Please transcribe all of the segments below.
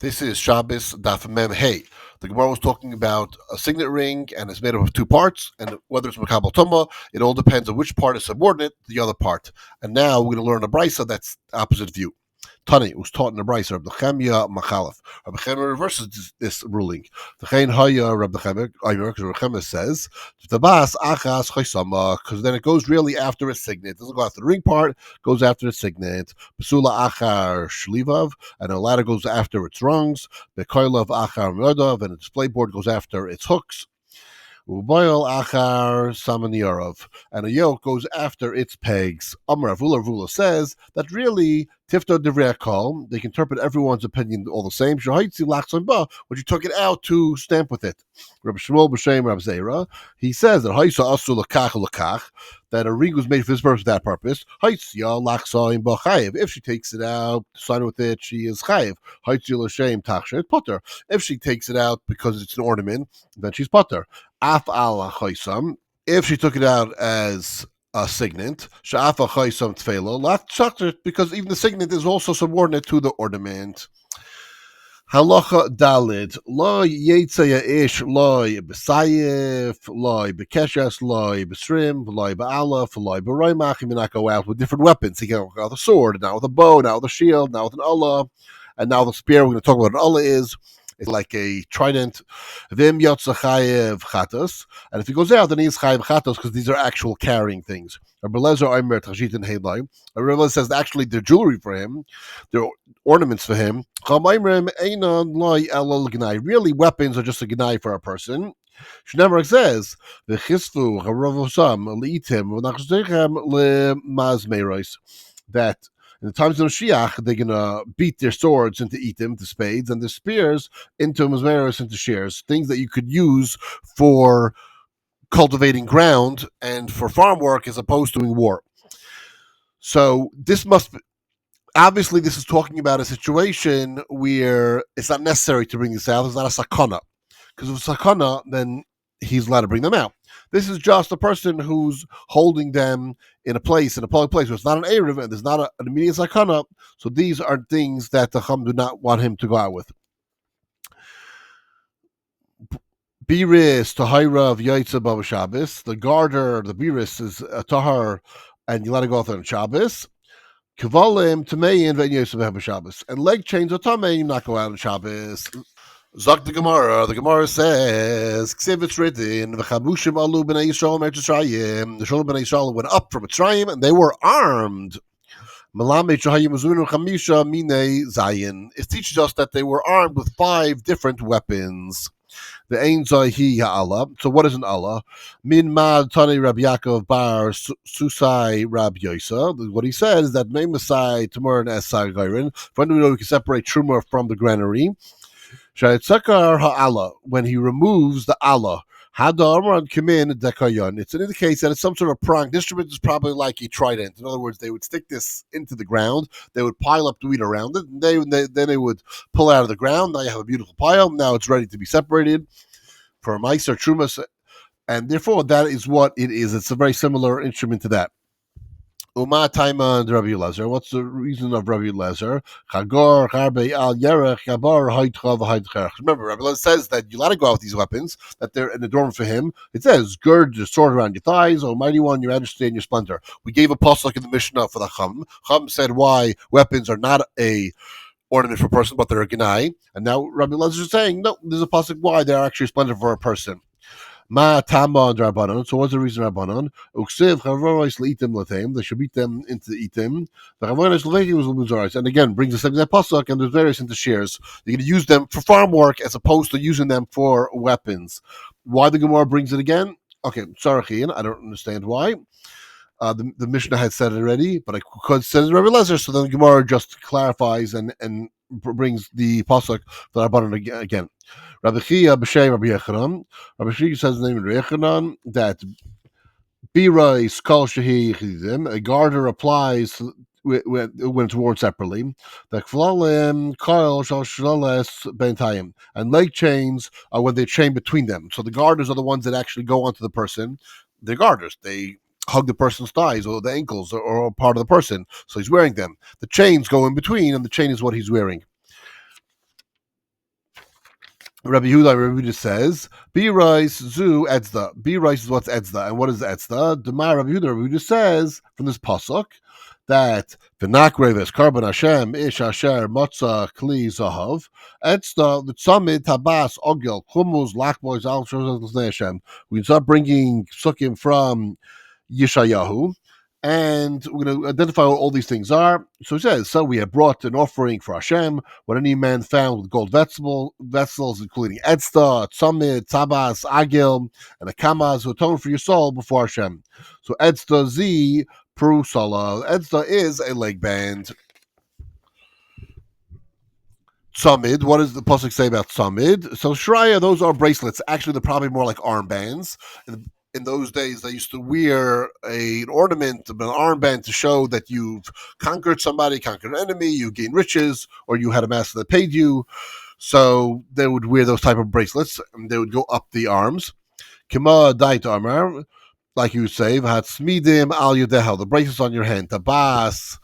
This is Shabbos Daf Mem Hey. The Gemara was talking about a signet ring, and it's made up of two parts, and whether it's Makabal Tumah, it all depends on which part is subordinate to the other part. And now we're going to learn a brisa that's the opposite view. Tani was taught in the brisa, Rabbi Nechemia Machalef. Rabbi Nechemia reverses this ruling. V'chein haya Rabbi Nechemia, because Rabbi Nechemia says, "Tabas achas chaysama," because then it goes really after a signet. It doesn't go after the ring part; it goes after the signet. Basula achar shlivav, and a ladder goes after its rungs. The koilav achar myodav, and a display board goes after its hooks. Uboil achar samaniyarov, and a yoke goes after its pegs. Amar Avula says that really tifto divrei kol. They can interpret everyone's opinion all the same. Shahaitzi lachson ba, when you took it out to stamp with it. Rabbi Shmuel b'shem Rabbi Zera, he says that haisa asu lakach, that a ring was made for this purpose, that purpose. Haitzia lachson ba chayiv. If she takes it out to sign with it, she is chayiv. Haitzia l'shem tachshet potter. If she takes it out because it's an ornament, then she's potter. Af al chaysam. If she took it out as a signet, sha'af al chaysam tfelo, lach because even the signet is also subordinate to the ornament. Halacha dalid loy yetzaya ish loy b'sayif loy b'keshes loy b'shrim loy ba'alaf loy b'roymach. He may not go out with different weapons. He can go out with a sword, now with a bow, now with a shield, now with an Allah, and now the spear. We're going to talk about what an Allah is. It's like a trident. Vim yotza chayev chatos, and if he goes out, then he's chayev chatos because these are actual carrying things. Rabbi Lezer Omer Tachshit and Heilai. Rabbi Lezer says that actually they're jewelry for him, they're ornaments for him. Really, weapons are just a gnai for a person. Shneimar says v'chisvu haravosam leitim v'nachzdechem lemazmeiros, that in the times of Mashiach, they're going to beat their swords into etim, to spades, and their spears into mizmeros, into shears, things that you could use for cultivating ground and for farm work as opposed to doing war. So this must be, obviously this is talking about a situation where it's not necessary to bring this out. It's not a sakana. Because if it's a sakana, then he's allowed to bring them out. This is just a person who's holding them in a public place, where it's not an Erev and there's not an immediate sakana. So these are things that the Chum do not want him to go out with. Biris tahira of yaitza bava Shabbos. The garter, the biris is a tahar, and you let it go out on Shabbos. Kavalim tamein ve'yosem Shabbos, and leg chains are tamein, not go out on Shabbos. Zok the Gemara. The Gemara says, "Ksiv it's written, v'chamushim alu b'nei Yisrael Mitzrayim." The Shalom b'nei Yisrael went up from Mitzrayim, and they were armed. It teaches us that they were armed with 5 different weapons. The Ein Zahi Allah. So what is an Allah? Min Mad Tani Rab Yaakov Bar Susai Rab Yosa. What he said is that May Masai Tamar and Esai Gairin. When we know we can separate Truma from the granary. Shayitzakar ha'Allah, when he removes the Allah. Hadar Kimin Dekayon. It's an indication that it's some sort of prong. This instrument is probably like a trident. In other words, they would stick this into the ground. They would pile up the wheat around it. And then they would pull it out of the ground. Now you have a beautiful pile. Now it's ready to be separated for a mice or trumas. And therefore, that is what it is. It's a very similar instrument to that. Uma Taima and Rabbi Lezer. What's the reason of Rabbi Lezer? Chagor Charbe Al Yerech Chabar Haidchav Haidcherech. Remember, Rabbi Lezer says that you let it go out with these weapons, that they're an adornment for him. It says, gird your sword around your thighs, Almighty One, your majesty and your splendor. We gave a pasuk in the Mishnah for the Chum. Chum said why weapons are not a ornament for a person, but they're a gnai. And now Rabbi Lezer is saying, no, there's a pasuk why they're actually splendor for a person. Ma tama and Rabbanon. So what's the reason Rabbanon? Uksiv chavaros leitim latem. They should beat them into the itim. The chavaros leiti was muzaris, and again brings the same pasuk, and there's various into shears. You're going to use them for farm work as opposed to using them for weapons. Why the Gemara brings it again? Okay, sorry, I don't understand why. The Mishnah had said it already, but I could say it Rabbi Lezer, so then the Gemara just clarifies and brings the pasuk for Rabbanon again. Rabbi Chia b'shem Rabbi Yechanan. Rabbi Chia says the name of Rabbi Yechanan that birais kol shehi yichidim, a garter applies when it's worn separately. The kflalim kol shal shaloles bentayim, and leg chains are when they chain between them. So the garters are the ones that actually go onto the person. They're garters. They hug the person's thighs or the ankles or part of the person. So he's wearing them. The chains go in between, and the chain is what he's wearing. Rabbi Yehuda says, B rice zu etzda. B rice is what's etzda. And what is etzda? Demar Rabbi Yehuda says from this pasuk that v'nakreves carbon Hashem ish asher matzah kli zahav etzda l'tzamid tabas ogel chumuz lakbois al shozah Hashem. We start bringing sukkim from Yeshayahu, and we're going to identify what all these things are. So it says, so we have brought an offering for Hashem, what any man found with gold vessels, including Etzda, Tzamid, Tabas, Agil, and a Kamaz, who atone for your soul before Hashem. So Etzda Z, Perusala. Etzda is a leg band. Tzamid, what does the pasuk say about tzamid? So Shraya, those are bracelets. Actually, they're probably more like armbands. In those days, they used to wear an ornament, an armband, to show that you've conquered somebody, conquered an enemy, you gained riches, or you had a master that paid you. So they would wear those type of bracelets, and they would go up the arms. Kima dait armor, like you would say, v'hatzmidim al yudeha, the bracelets on your hand, tabas,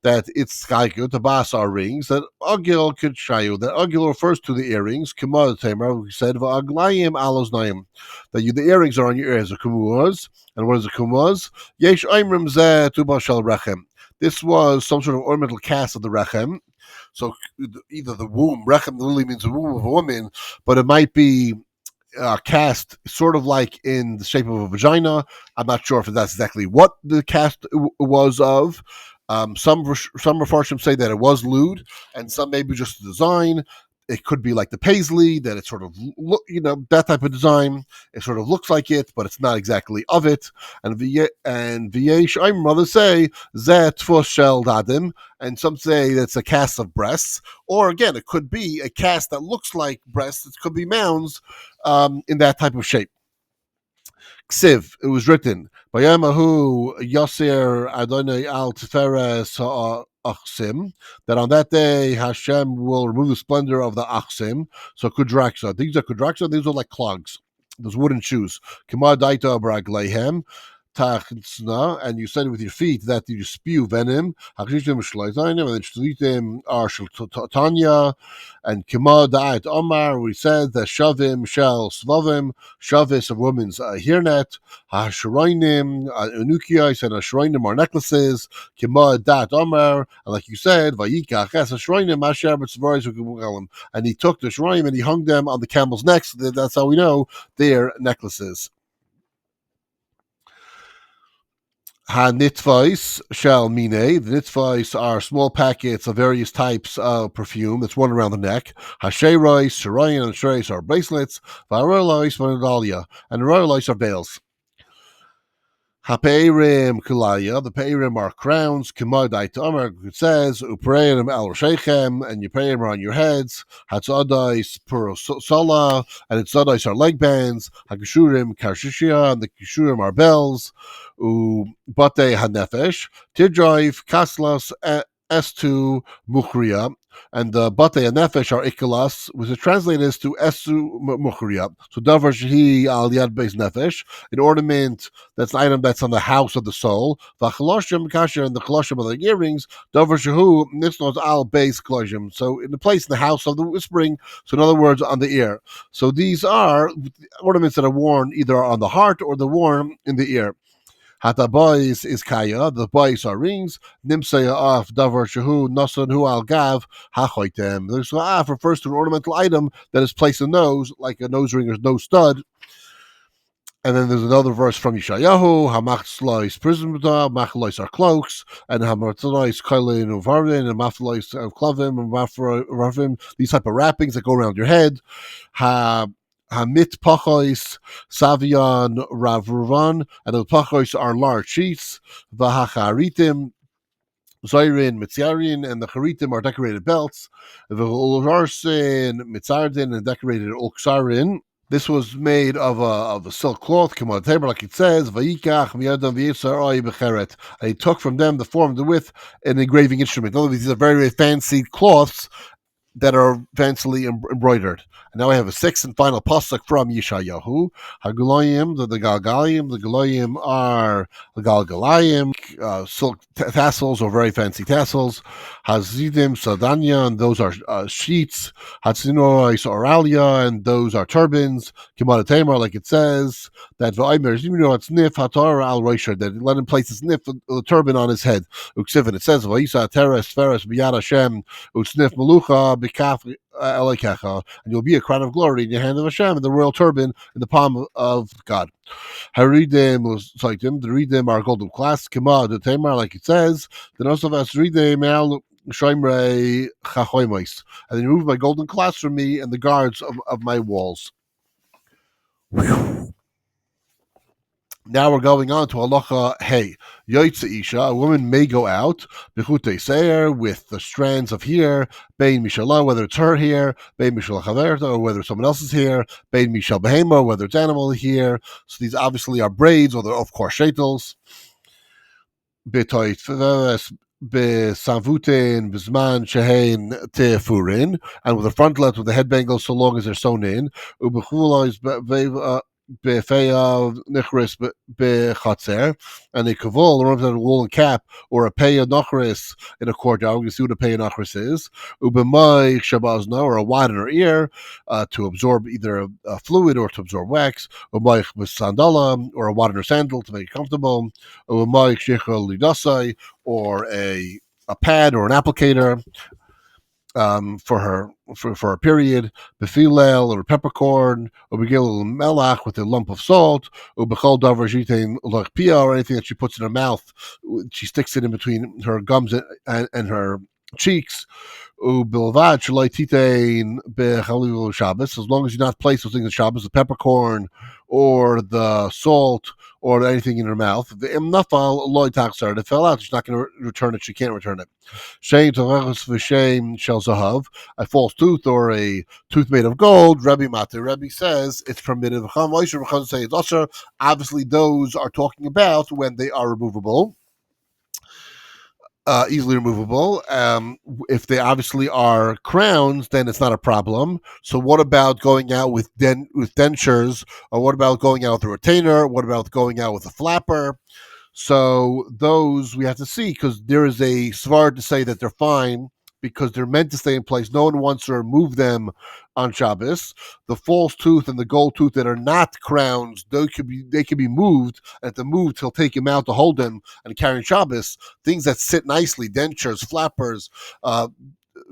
that it's kaiku, tabas are rings, that agil could shayu, that agil refers to the earrings, kima tamer, we said, v'aglayim alos naim, that the earrings are on your ears, the kumuz, and what is the kumuz? Yesh aimrim zeh tuba shel rechem. This was some sort of ornamental cast of the rechem. So either the womb, rechem literally means the womb of a woman, but it might be cast sort of like in the shape of a vagina. I'm not sure if that's exactly what the cast was of. Some Mefarshim say that it was lewd, and some maybe just the design. It could be like the paisley, that it sort of that type of design. It sort of looks like it, but it's not exactly of it. And v'yesh, I'm rather say zeh tfus shel dadim, and some say that's a cast of breasts, or again, it could be a cast that looks like breasts. It could be mounds in that type of shape. Ksiv, it was written, Vayamahu Yasir Adonai al Tiferes Achsim, that on that day Hashem will remove the splendor of the Achsim. So Kudraxa. These are like clogs, those wooden shoes. Kima Daita Braglehem. And you said with your feet that you spew venom, and then shlitim are Tanya, and Kima Da'at Omar, we said that Shavim shall Svavim, Shavis of women's hairnet, Hashroinim, Unukiais, and Hashroinim are necklaces, Kima Da'at Omar, and like you said, Vayikach, Hashroinim, Asher, and he took the Shroim and he hung them on the camel's necks. That's how we know they're necklaces. Ha-nitvais shall mine. The nitvais are small packets of various types of perfume that's worn around the neck. Ha-sheirais, shirayin, and sheirais are bracelets. Va-royalois, vanalia, and royalois are veils. Ha-peirim kulaya. The peirim are crowns. Kimadai tamar, it says, upreirim al sheichem, and your peirim are on your heads. Ha-tzadais purosala, and its tzadais are leg bands. Ha-kishurim karshishia, and the kishurim are bells. Bate hanefesh, tidrive, kaslas, estu mukhriya, and the bate hanefesh are ikalas, which is translated as to estu mukhriya. So davar shehi al yad beis nefesh, an ornament that's an item that's on the house of the soul. V'chaloshim kasher, and the chaloshim of the earrings. Davar shehu nisnos al beis kloshim. So in the place in the house of the whispering. So in other words, on the ear. So these are ornaments that are worn either on the heart or they're worn in the ear. Hatabois is kaya. The bois are rings. Nimsaya af davar shehu nasan hu al gav hachoitem. This af refers to an ornamental item that is placed in the nose, like a nose ring or nose stud. And then there's another verse from Yeshayahu, Hamachlois prismata, Machlois are cloaks, and Hamartlois kailin uvarvin, and Maflois of clavim, and Mafravim, these type of wrappings that go around your head. Hamit pachois, Savion, Ravruvan, and the pachois are large sheets. Vahacharitim, Zairin, Mitzarin, and the Charitim are decorated belts. The Ulrarsin, Mitzardin, and decorated Oksarin. This was made of a silk cloth, come on the table, like it says, Vayikach miyadam v'yitzar becheret. And he took from them the form, the width, an engraving instrument. In other words, these are very, very fancy cloths, that are fancily embroidered. And now I have a sixth and final pasuk from Yeshayahu. Hagulayim, the Galgalayim. The Galayim are the Galgalayim, silk tassels or very fancy tassels. Hazidim Sadanya, and those are sheets. Hatzinois Oralia, and those are turbans. Kimada Tamar, like it says, that Vaimer Zimino Snif Hatar al Roisha, that let him place a snif, the turban on his head. Uksivin, it says, Vaisa Teres Feres Biyad Hashem, Utsnif Malucha, Bikaf Elikecha, and you'll be a crown of glory in your hand of Hashem, and the royal turban in the palm of God. Haridim was like them. The redim are golden class. Kema the Tamar, like it says. Then also us redim al Shaimrei Chachoimais, and then remove my golden class from me and the guards of my walls. Whew. Now we're going on to halacha hey. Yoitza isha, a woman may go out bechutei seir, with the strands of hair, bein mishalah, whether it's her hair, bein mishalah chaverta, or whether someone else is here, bein mishal behema, whether it's animal hair. So these obviously are braids, or they're of course shetels. Betoit besavutin bisman shehein tefurin, and with a frontlet with the head bangles so long as they're sewn in. Ubechula befeya nichris bechatzer, and a kavol, or a woolen cap, or a peya nochris in a courtyard. We can see what a peya nochris is. Ubemai shabazna, or a wad in her ear, to absorb either a fluid or to absorb wax. Ubemai sandala, or a wad in her sandal to make it comfortable. Ubemai shecha lidasai, or a pad or an applicator. For her period, befilel or peppercorn, or begil melach with a lump of salt, or bechol davar jitain lachpia, or anything that she puts in her mouth, she sticks it in between her gums and her cheeks. Ubilvad shalai titain bechalil Shabbos, as long as you not place those things in Shabbos, the peppercorn or the salt or anything in her mouth. The imnafal loy taxar, it fell out. She's not going to return it. She can't return it. Shame toreches v'shem shel zahav, a false tooth or a tooth made of gold. Rebbe Mate, Rebbe says it's permitted. V'cham say it's usher. Obviously, those are talking about when they are removable. Easily removable. If they obviously are crowns, then it's not a problem. So what about going out with dentures, or what about going out with a retainer? What about going out with a flapper? So those we have to see, because there is a svar to say that they're fine because they're meant to stay in place. No one wants to remove them on Shabbos. The false tooth and the gold tooth that are not crowns, they could be moved. And if they're moved, he'll take him out to hold them and carry Shabbos. Things that sit nicely, dentures, flappers,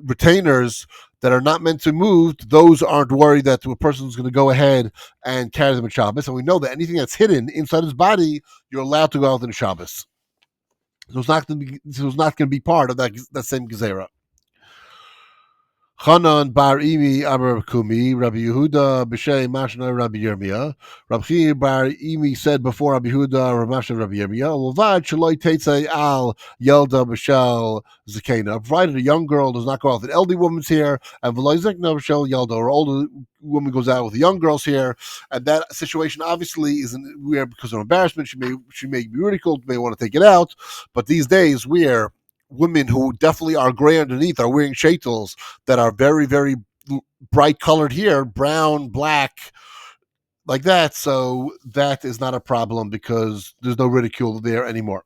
retainers that are not meant to move, those aren't worried that a person's going to go ahead and carry them in Shabbos. And we know that anything that's hidden inside his body, you're allowed to go out in Shabbos. So it's not going to be part of that same gezerah. Chanan bar Imi Amar Kumi, Rabbi Yehuda b'Shei Mashna Rabbi Yirmiyah. Rabbi bar Imi said before Rabbi Yehuda Mashna Rabbi Yirmiyah, L'vad shaloi teitzei al yelda b'shel zakena. Provided a young girl does not go out with an elderly woman's hair, and v'lo zekna b'shel yelda, or older woman goes out with a young girl's hair, and that situation obviously isn't weird because of embarrassment. She may be ridiculed, may want to take it out, but these days where women who definitely are gray underneath are wearing shetels that are very, very bright colored here, brown, black, like that. So that is not a problem because there's no ridicule there anymore.